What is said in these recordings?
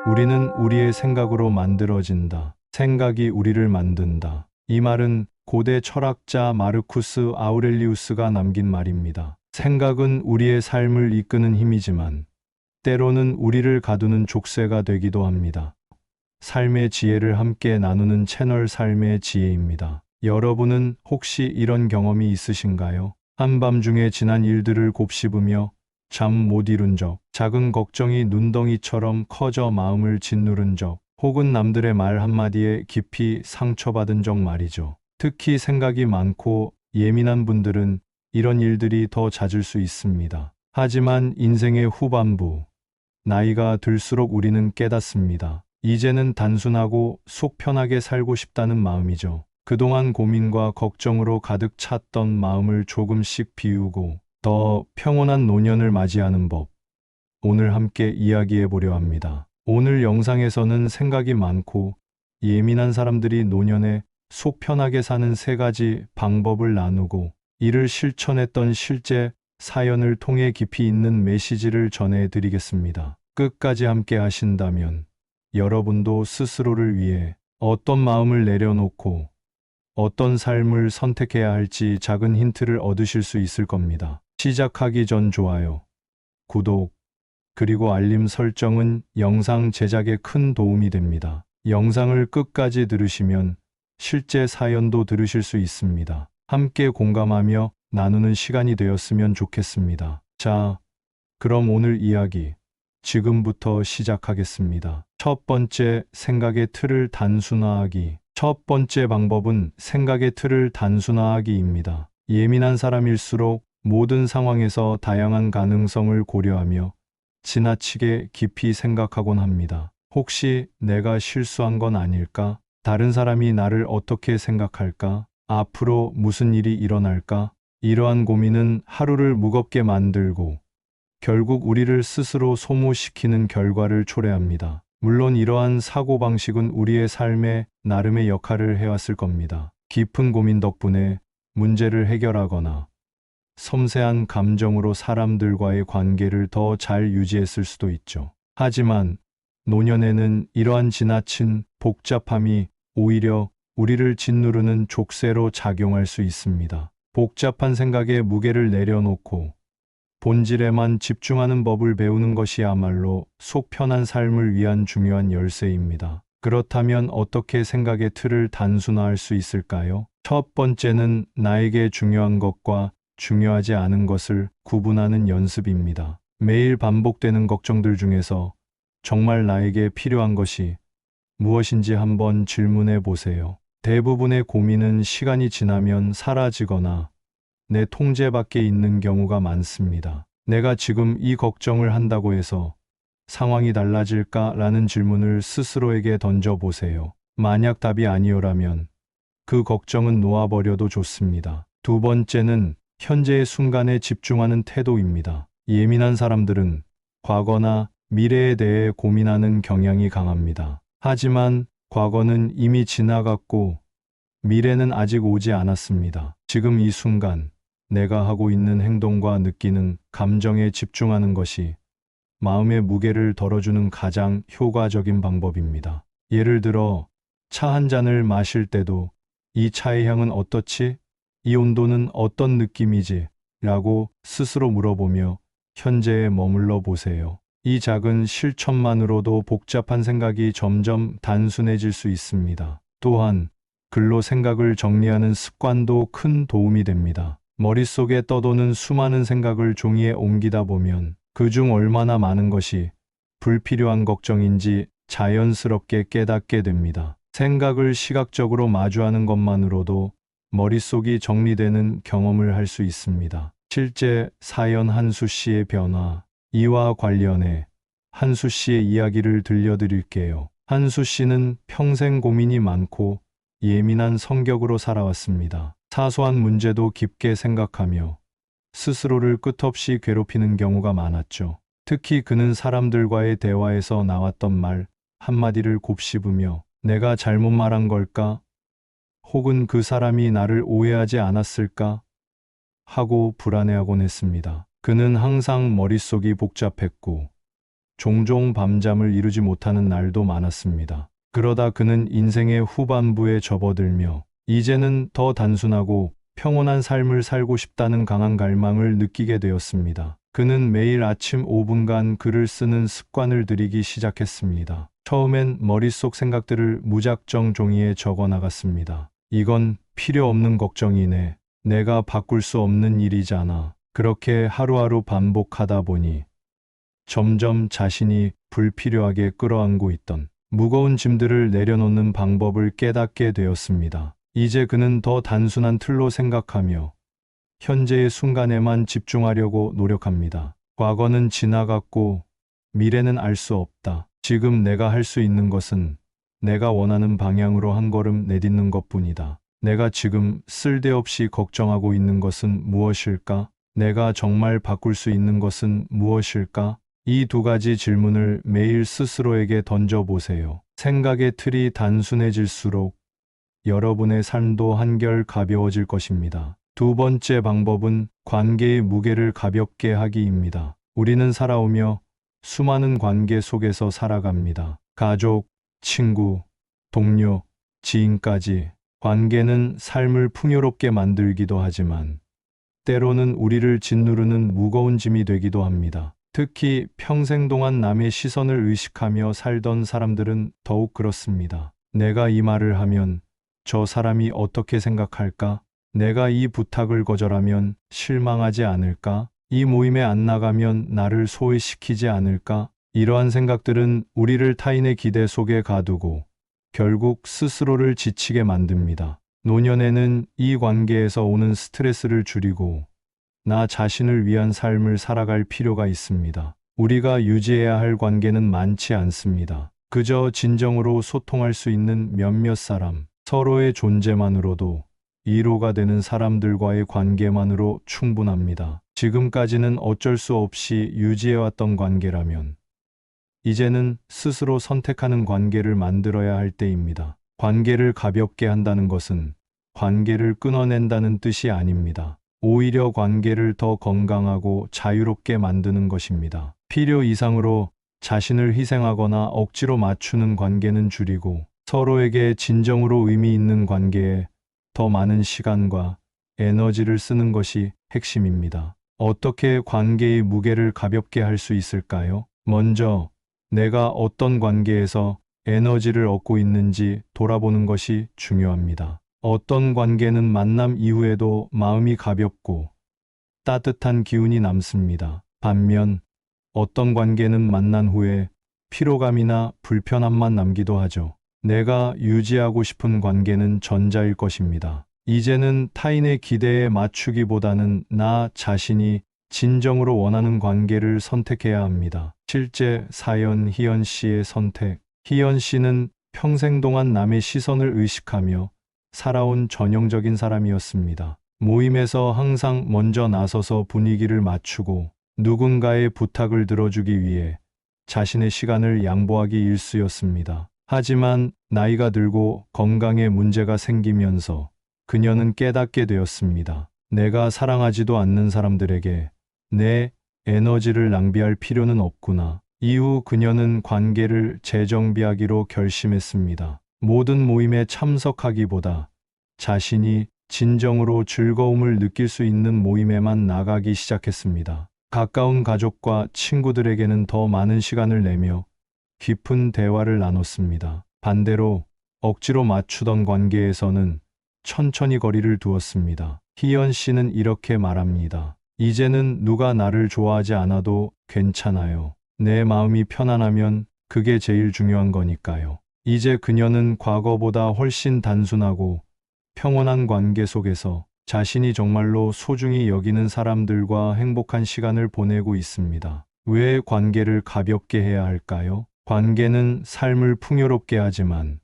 우리는 우리의 생각으로 만들어진다. 생각이 우리를 만든다. 이 말은 고대 철학자 마르쿠스 아우렐리우스가 남긴 말입니다. 생각은 우리의 삶을 이끄는 힘이지만 때로는 우리를 가두는 족쇄가 되기도 합니다. 삶의 지혜를 함께 나누는 채널 삶의 지혜입니다. 여러분은 혹시 이런 경험이 있으신가요? 한밤중에 지난 일들을 곱씹으며 잠 못 이룬 적, 작은 걱정이 눈덩이처럼 커져 마음을 짓누른 적, 혹은 남들의 말 한마디에 깊이 상처받은 적 말이죠. 특히 생각이 많고 예민한 분들은 이런 일들이 더 잦을 수 있습니다. 하지만 인생의 후반부, 나이가 들수록 우리는 깨닫습니다. 이제는 단순하고 속 편하게 살고 싶다는 마음이죠. 그동안 고민과 걱정으로 가득 찼던 마음을 조금씩 비우고 더 평온한 노년을 맞이하는 법, 오늘 함께 이야기해 보려 합니다. 오늘 영상에서는 생각이 많고 예민한 사람들이 노년에 속 편하게 사는 3가지 방법을 나누고, 이를 실천했던 실제 사연을 통해 깊이 있는 메시지를 전해드리겠습니다. 끝까지 함께 하신다면 여러분도 스스로를 위해 어떤 마음을 내려놓고 어떤 삶을 선택해야 할지 작은 힌트를 얻으실 수 있을 겁니다. 시작하기 전 좋아요, 구독, 그리고 알림 설정은 영상 제작에 큰 도움이 됩니다. 영상을 끝까지 들으시면 실제 사연도 들으실 수 있습니다. 함께 공감하며 나누는 시간이 되었으면 좋겠습니다. 자, 그럼 오늘 이야기 지금부터 시작하겠습니다. 첫 번째, 생각의 틀을 단순화하기. 첫 번째 방법은 생각의 틀을 단순화하기입니다. 예민한 사람일수록 모든 상황에서 다양한 가능성을 고려하며 지나치게 깊이 생각하곤 합니다. 혹시 내가 실수한 건 아닐까? 다른 사람이 나를 어떻게 생각할까? 앞으로 무슨 일이 일어날까? 이러한 고민은 하루를 무겁게 만들고 결국 우리를 스스로 소모시키는 결과를 초래합니다. 물론 이러한 사고방식은 우리의 삶에 나름의 역할을 해왔을 겁니다. 깊은 고민 덕분에 문제를 해결하거나 섬세한 감정으로 사람들과의 관계를 더 잘 유지했을 수도 있죠. 하지만 노년에는 이러한 지나친 복잡함이 오히려 우리를 짓누르는 족쇄로 작용할 수 있습니다. 복잡한 생각에 무게를 내려놓고 본질에만 집중하는 법을 배우는 것이야말로 속 편한 삶을 위한 중요한 열쇠입니다. 그렇다면 어떻게 생각의 틀을 단순화할 수 있을까요? 첫 번째는 나에게 중요한 것과 중요하지 않은 것을 구분하는 연습입니다. 매일 반복되는 걱정들 중에서 정말 나에게 필요한 것이 무엇인지 한번 질문해 보세요. 대부분의 고민은 시간이 지나면 사라지거나 내 통제 밖에 있는 경우가 많습니다. 내가 지금 이 걱정을 한다고 해서 상황이 달라질까라는 질문을 스스로에게 던져보세요. 만약 답이 아니오라면 그 걱정은 놓아버려도 좋습니다. 두 번째는 현재의 순간에 집중하는 태도입니다. 예민한 사람들은 과거나 미래에 대해 고민하는 경향이 강합니다. 하지만 과거는 이미 지나갔고 미래는 아직 오지 않았습니다. 지금 이 순간 내가 하고 있는 행동과 느끼는 감정에 집중하는 것이 마음의 무게를 덜어주는 가장 효과적인 방법입니다. 예를 들어 차 한 잔을 마실 때도 이 차의 향은 어떻지? 이 온도는 어떤 느낌이지? 라고 스스로 물어보며 현재에 머물러 보세요. 이 작은 실천만으로도 복잡한 생각이 점점 단순해질 수 있습니다. 또한 글로 생각을 정리하는 습관도 큰 도움이 됩니다. 머릿속에 떠도는 수많은 생각을 종이에 옮기다 보면 그중 얼마나 많은 것이 불필요한 걱정인지 자연스럽게 깨닫게 됩니다. 생각을 시각적으로 마주하는 것만으로도 머릿속이 정리되는 경험을 할 수 있습니다. 실제 사연 한수 씨의 변화, 이와 관련해 한수 씨의 이야기를 들려드릴게요. 한수 씨는 평생 고민이 많고 예민한 성격으로 살아왔습니다. 사소한 문제도 깊게 생각하며 스스로를 끝없이 괴롭히는 경우가 많았죠. 특히 그는 사람들과의 대화에서 나왔던 말 한마디를 곱씹으며 내가 잘못 말한 걸까? 혹은 그 사람이 나를 오해하지 않았을까? 하고 불안해하곤 했습니다. 그는 항상 머릿속이 복잡했고 종종 밤잠을 이루지 못하는 날도 많았습니다. 그러다 그는 인생의 후반부에 접어들며 이제는 더 단순하고 평온한 삶을 살고 싶다는 강한 갈망을 느끼게 되었습니다. 그는 매일 아침 5분간 글을 쓰는 습관을 들이기 시작했습니다. 처음엔 머릿속 생각들을 무작정 종이에 적어 나갔습니다. 이건 필요 없는 걱정이네. 내가 바꿀 수 없는 일이잖아. 그렇게 하루하루 반복하다 보니 점점 자신이 불필요하게 끌어안고 있던 무거운 짐들을 내려놓는 방법을 깨닫게 되었습니다. 이제 그는 더 단순한 틀로 생각하며 현재의 순간에만 집중하려고 노력합니다. 과거는 지나갔고 미래는 알 수 없다. 지금 내가 할 수 있는 것은 내가 원하는 방향으로 한 걸음 내딛는 것뿐이다. 내가 지금 쓸데없이 걱정하고 있는 것은 무엇일까? 내가 정말 바꿀 수 있는 것은 무엇일까? 이 두 가지 질문을 매일 스스로에게 던져보세요. 생각의 틀이 단순해질수록 여러분의 삶도 한결 가벼워질 것입니다. 두 번째 방법은 관계의 무게를 가볍게 하기입니다. 우리는 살아오며 수많은 관계 속에서 살아갑니다. 가족, 친구, 동료, 지인까지. 관계는 삶을 풍요롭게 만들기도 하지만 때로는 우리를 짓누르는 무거운 짐이 되기도 합니다. 특히 평생 동안 남의 시선을 의식하며 살던 사람들은 더욱 그렇습니다. 내가 이 말을 하면 저 사람이 어떻게 생각할까? 내가 이 부탁을 거절하면 실망하지 않을까? 이 모임에 안 나가면 나를 소외시키지 않을까? 이러한 생각들은 우리를 타인의 기대 속에 가두고 결국 스스로를 지치게 만듭니다. 노년에는 이 관계에서 오는 스트레스를 줄이고 나 자신을 위한 삶을 살아갈 필요가 있습니다. 우리가 유지해야 할 관계는 많지 않습니다. 그저 진정으로 소통할 수 있는 몇몇 사람, 서로의 존재만으로도 위로가 되는 사람들과의 관계만으로 충분합니다. 지금까지는 어쩔 수 없이 유지해왔던 관계라면 이제는 스스로 선택하는 관계를 만들어야 할 때입니다. 관계를 가볍게 한다는 것은 관계를 끊어낸다는 뜻이 아닙니다. 오히려 관계를 더 건강하고 자유롭게 만드는 것입니다. 필요 이상으로 자신을 희생하거나 억지로 맞추는 관계는 줄이고 서로에게 진정으로 의미 있는 관계에 더 많은 시간과 에너지를 쓰는 것이 핵심입니다. 어떻게 관계의 무게를 가볍게 할 수 있을까요? 먼저 내가 어떤 관계에서 에너지를 얻고 있는지 돌아보는 것이 중요합니다. 어떤 관계는 만남 이후에도 마음이 가볍고 따뜻한 기운이 남습니다. 반면 어떤 관계는 만난 후에 피로감이나 불편함만 남기도 하죠. 내가 유지하고 싶은 관계는 전자일 것입니다. 이제는 타인의 기대에 맞추기보다는 나 자신이 진정으로 원하는 관계를 선택해야 합니다. 실제 사연 희연 씨의 선택. 희연 씨는 평생 동안 남의 시선을 의식하며 살아온 전형적인 사람이었습니다. 모임에서 항상 먼저 나서서 분위기를 맞추고 누군가의 부탁을 들어주기 위해 자신의 시간을 양보하기 일쑤였습니다. 하지만 나이가 들고 건강에 문제가 생기면서 그녀는 깨닫게 되었습니다. 내가 사랑하지도 않는 사람들에게 내 에너지를 낭비할 필요는 없구나. 이후 그녀는 관계를 재정비하기로 결심했습니다. 모든 모임에 참석하기보다 자신이 진정으로 즐거움을 느낄 수 있는 모임에만 나가기 시작했습니다. 가까운 가족과 친구들에게는 더 많은 시간을 내며 깊은 대화를 나눴습니다. 반대로 억지로 맞추던 관계에서는 천천히 거리를 두었습니다. 희연 씨는 이렇게 말합니다. 이제는 누가 나를 좋아하지 않아도 괜찮아요. 내 마음이 편안하면 그게 제일 중요한 거니까요. 이제 그녀는 과거보다 훨씬 단순하고 평온한 관계 속에서 자신이 정말로 소중히 여기는 사람들과 행복한 시간을 보내고 있습니다. 왜 관계를 가볍게 해야 할까요? 관계는 삶을 풍요롭게 하지만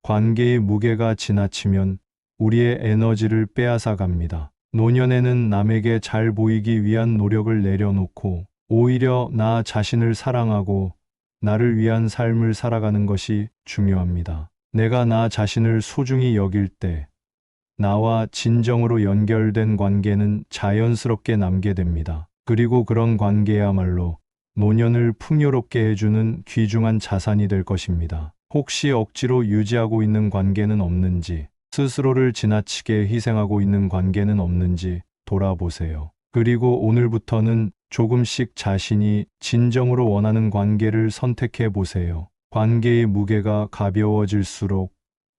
관계의 무게가 지나치면 우리의 에너지를 빼앗아 갑니다. 노년에는 남에게 잘 보이기 위한 노력을 내려놓고 오히려 나 자신을 사랑하고 나를 위한 삶을 살아가는 것이 중요합니다. 내가 나 자신을 소중히 여길 때 나와 진정으로 연결된 관계는 자연스럽게 남게 됩니다. 그리고 그런 관계야말로 노년을 풍요롭게 해주는 귀중한 자산이 될 것입니다. 혹시 억지로 유지하고 있는 관계는 없는지, 스스로를 지나치게 희생하고 있는 관계는 없는지 돌아보세요. 그리고 오늘부터는 조금씩 자신이 진정으로 원하는 관계를 선택해 보세요. 관계의 무게가 가벼워질수록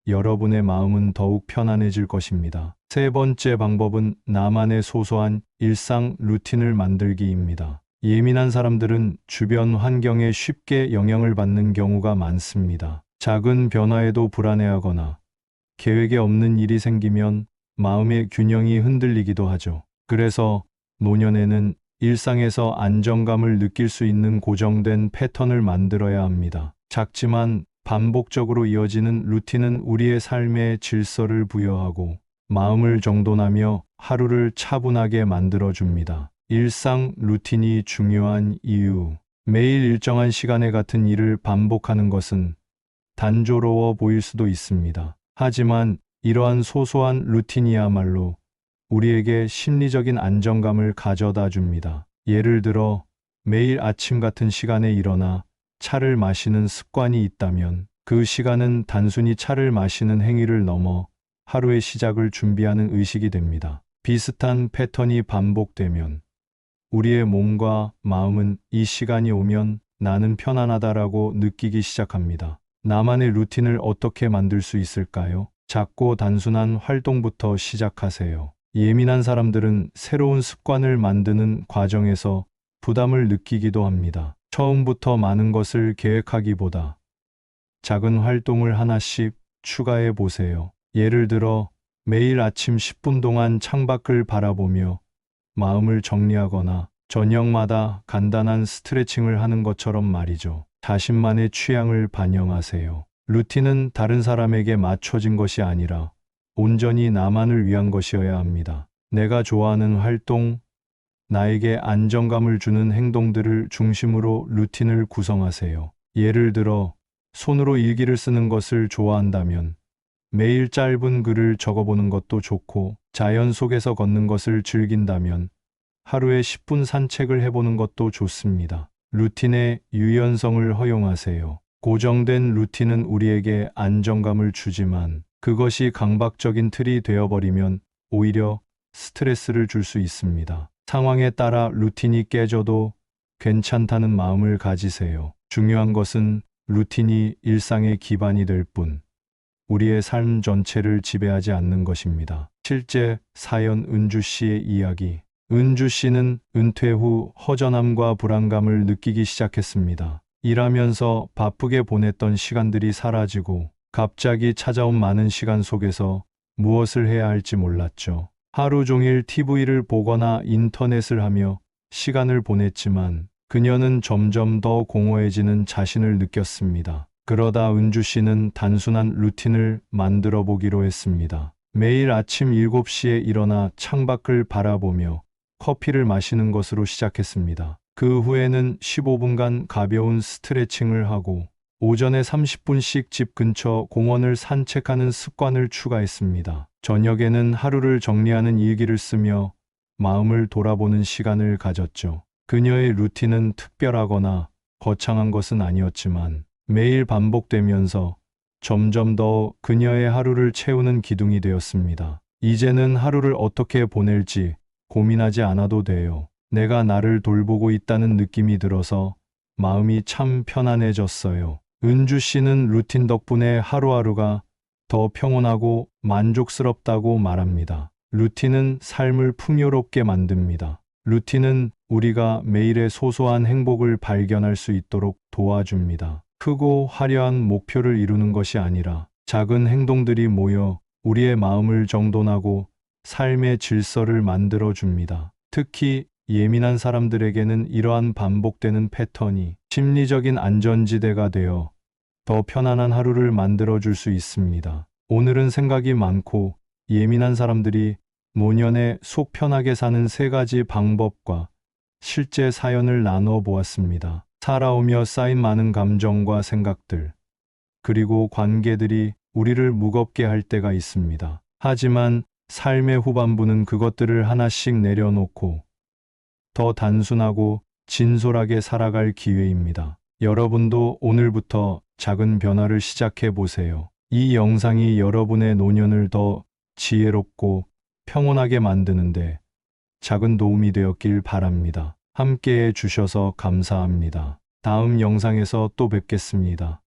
여러분의 마음은 더욱 편안해질 것입니다. 세 번째 방법은 나만의 소소한 일상 루틴을 만들기입니다. 예민한 사람들은 주변 환경에 쉽게 영향을 받는 경우가 많습니다. 작은 변화에도 불안해하거나 계획에 없는 일이 생기면 마음의 균형이 흔들리기도 하죠. 그래서 노년에는 일상에서 안정감을 느낄 수 있는 고정된 패턴을 만들어야 합니다. 작지만 반복적으로 이어지는 루틴은 우리의 삶에 질서를 부여하고 마음을 정돈하며 하루를 차분하게 만들어줍니다. 일상 루틴이 중요한 이유. 매일 일정한 시간에 같은 일을 반복하는 것은 단조로워 보일 수도 있습니다. 하지만 이러한 소소한 루틴이야말로 우리에게 심리적인 안정감을 가져다 줍니다. 예를 들어 매일 아침 같은 시간에 일어나 차를 마시는 습관이 있다면 그 시간은 단순히 차를 마시는 행위를 넘어 하루의 시작을 준비하는 의식이 됩니다. 비슷한 패턴이 반복되면 우리의 몸과 마음은 이 시간이 오면 나는 편안하다라고 느끼기 시작합니다. 나만의 루틴을 어떻게 만들 수 있을까요? 작고 단순한 활동부터 시작하세요. 예민한 사람들은 새로운 습관을 만드는 과정에서 부담을 느끼기도 합니다. 처음부터 많은 것을 계획하기보다 작은 활동을 하나씩 추가해 보세요. 예를 들어 매일 아침 10분 동안 창밖을 바라보며 마음을 정리하거나 저녁마다 간단한 스트레칭을 하는 것처럼 말이죠. 자신만의 취향을 반영하세요. 루틴은 다른 사람에게 맞춰진 것이 아니라 온전히 나만을 위한 것이어야 합니다. 내가 좋아하는 활동, 나에게 안정감을 주는 행동들을 중심으로 루틴을 구성하세요. 예를 들어 손으로 일기를 쓰는 것을 좋아한다면 매일 짧은 글을 적어보는 것도 좋고, 자연 속에서 걷는 것을 즐긴다면 하루에 10분 산책을 해보는 것도 좋습니다. 루틴의 유연성을 허용하세요. 고정된 루틴은 우리에게 안정감을 주지만 그것이 강박적인 틀이 되어버리면 오히려 스트레스를 줄 수 있습니다. 상황에 따라 루틴이 깨져도 괜찮다는 마음을 가지세요. 중요한 것은 루틴이 일상의 기반이 될 뿐, 우리의 삶 전체를 지배하지 않는 것입니다. 실제 사연 은주 씨의 이야기. 은주 씨는 은퇴 후 허전함과 불안감을 느끼기 시작했습니다. 일하면서 바쁘게 보냈던 시간들이 사라지고 갑자기 찾아온 많은 시간 속에서 무엇을 해야 할지 몰랐죠. 하루 종일 TV를 보거나 인터넷을 하며 시간을 보냈지만 그녀는 점점 더 공허해지는 자신을 느꼈습니다. 그러다 은주 씨는 단순한 루틴을 만들어 보기로 했습니다. 매일 아침 7시에 일어나 창밖을 바라보며 커피를 마시는 것으로 시작했습니다. 그 후에는 15분간 가벼운 스트레칭을 하고 오전에 30분씩 집 근처 공원을 산책하는 습관을 추가했습니다. 저녁에는 하루를 정리하는 일기를 쓰며 마음을 돌아보는 시간을 가졌죠. 그녀의 루틴은 특별하거나 거창한 것은 아니었지만 매일 반복되면서 점점 더 그녀의 하루를 채우는 기둥이 되었습니다. 이제는 하루를 어떻게 보낼지 고민하지 않아도 돼요. 내가 나를 돌보고 있다는 느낌이 들어서 마음이 참 편안해졌어요. 은주 씨는 루틴 덕분에 하루하루가 더 평온하고 만족스럽다고 말합니다. 루틴은 삶을 풍요롭게 만듭니다. 루틴은 우리가 매일의 소소한 행복을 발견할 수 있도록 도와줍니다. 크고 화려한 목표를 이루는 것이 아니라 작은 행동들이 모여 우리의 마음을 정돈하고 삶의 질서를 만들어 줍니다. 특히 예민한 사람들에게는 이러한 반복되는 패턴이 심리적인 안전지대가 되어 더 편안한 하루를 만들어 줄 수 있습니다. 오늘은 생각이 많고 예민한 사람들이 노년에 속 편하게 사는 3가지 방법과 실제 사연을 나눠 보았습니다. 살아오며 쌓인 많은 감정과 생각들, 그리고 관계들이 우리를 무겁게 할 때가 있습니다. 하지만 삶의 후반부는 그것들을 하나씩 내려놓고 더 단순하고 진솔하게 살아갈 기회입니다. 여러분도 오늘부터 작은 변화를 시작해 보세요. 이 영상이 여러분의 노년을 더 지혜롭고 평온하게 만드는데 작은 도움이 되었길 바랍니다. 함께 해 주셔서 감사합니다. 다음 영상에서 또 뵙겠습니다.